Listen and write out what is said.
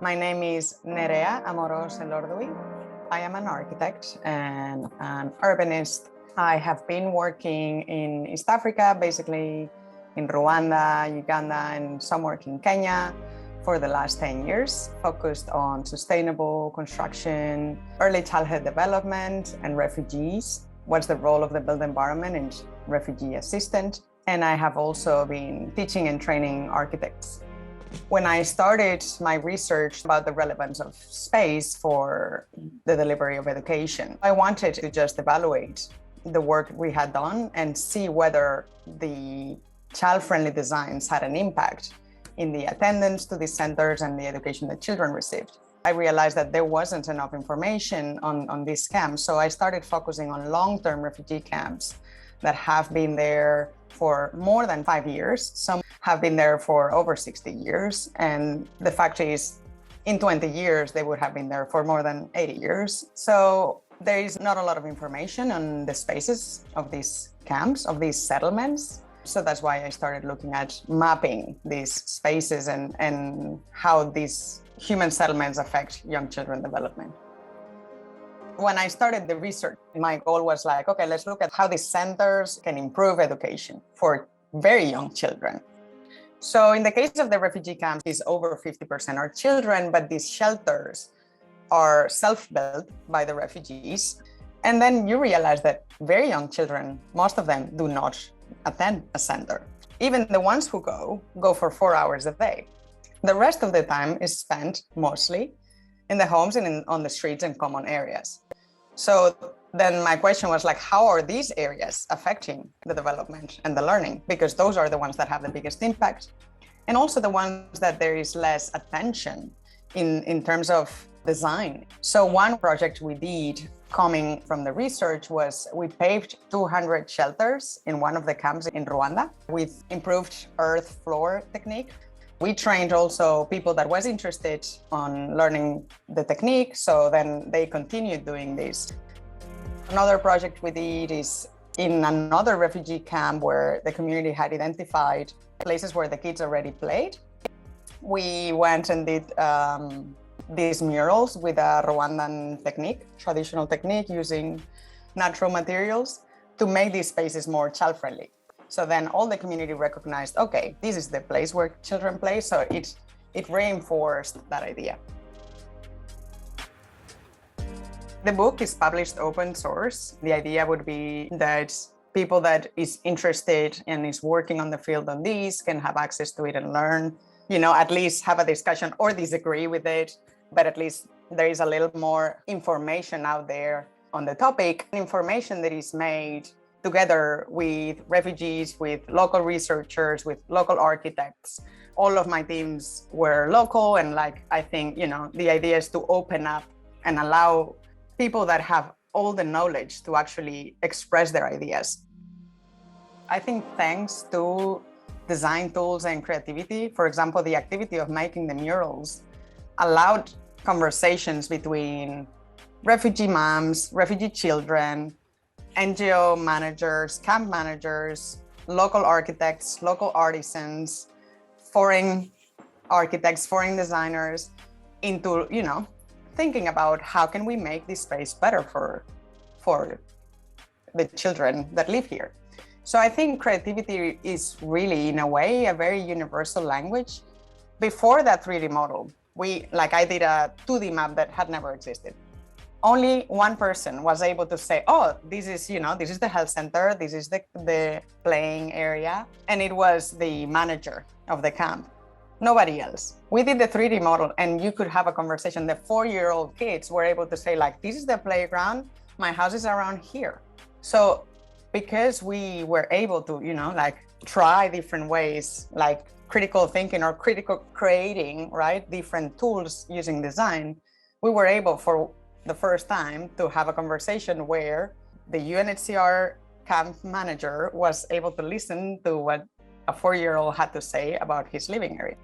My name is Nerea Amorós Elorduy. I am an architect and an urbanist. I have been working in East Africa, basically in Rwanda, Uganda, and some work in Kenya for the last 10 years, focused on sustainable construction, early childhood development, and refugees. What's the role of the built environment and refugee assistant? And I have also been teaching and training architects. When I started my research about the relevance of space for the delivery of education, I wanted to just evaluate the work we had done and see whether the child-friendly designs had an impact in the attendance to these centers and the education that children received. I realized that there wasn't enough information on these camps, so I started focusing on long-term refugee camps that have been there for more than 5 years. Some have been there for over 60 years. And the fact is, in 20 years, they would have been there for more than 80 years. So there is not a lot of information on the spaces of these camps, of these settlements. So that's why I started looking at mapping these spaces and how these human settlements affect young children development. When I started the research, my goal was like, okay, let's look at how these centers can improve education for very young children. So in the case of the refugee camps, it's over 50% are children, but these shelters are self-built by the refugees. And then you realize that very young children, most of them do not attend a center. Even the ones who go for 4 hours a day. The rest of the time is spent mostly in the homes and on the streets and common areas. So then my question was like, how are these areas affecting the development and the learning? Because those are the ones that have the biggest impact. And also the ones that there is less attention in terms of design. So one project we did coming from the research was we paved 200 shelters in one of the camps in Rwanda with improved earth floor technique. We trained also people that was interested on learning the technique, so then they continued doing this. Another project we did is in another refugee camp where the community had identified places where the kids already played. We went and did these murals with a Rwandan technique, traditional technique using natural materials to make these spaces more child-friendly. So then all the community recognized, okay, this is the place where children play. So it reinforced that idea. The book is published open source. The idea would be that people that is interested and is working on the field on these can have access to it and learn, at least have a discussion or disagree with it, but at least there is a little more information out there on the topic, information that is made together with refugees, with local researchers, with local architects. All of my teams were local, and I think, the idea is to open up and allow people that have all the knowledge to actually express their ideas. I think thanks to design tools and creativity, for example, the activity of making the murals allowed conversations between refugee moms, refugee children, NGO managers, camp managers, local architects, local artisans, foreign architects, foreign designers, into, thinking about how can we make this space better for the children that live here. So I think creativity is really, in a way, a very universal language. Before that 3D model, I did a 2D map that had never existed. Only one person was able to say, oh, this is the health center, this is the playing area. And it was the manager of the camp, nobody else. We did the 3D model and you could have a conversation. The 4-year-old kids were able to say this is the playground, my house is around here. So because we were able to, try different ways, like critical thinking or critical creating, right? Different tools using design, we were able for the first time to have a conversation where the UNHCR camp manager was able to listen to what a 4-year-old had to say about his living area.